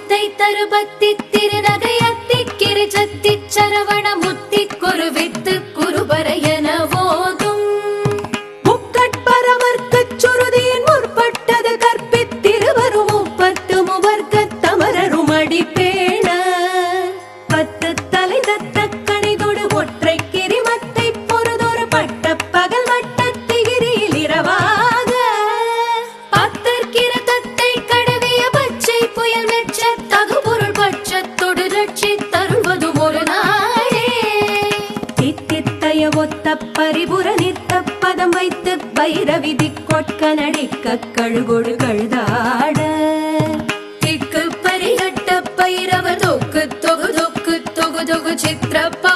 முத்தை தருபத்தி திருநகையத்தி கிரிஜத்தி சரவண முத்தி குருவித்து குருபரையன போதும் முக்கட்பரவர்க்கு சுருதியின் முற்பட்டது கற்பித்திருவரும் முப்பத்து முவர்க்க தமரரும் அடிப்பேண பத்து தலை தத்த கணிதொடு ஒற்றை கிரிமத்தை பொறுதொரு பட்ட பகல் வட்டத்திகிரியில் இரவாக பத்தற்கிற தத்தை கடவிய பச்சை புயல் மெச்ச தகுபொருள் பட்சத்தொடு ரட்சி தருவதும் ஒரு நாளே தித்தித்தைய ஒத்த பரிபுர நித்த பதம் வைத்து பைரவிதி கொட்க நடிக்க கழுகொடு கழுதாட திக்கு பரிகட்ட பைரவ தொக்கு தொகு தொக்கு தொகு தொகு சித்திரப்ப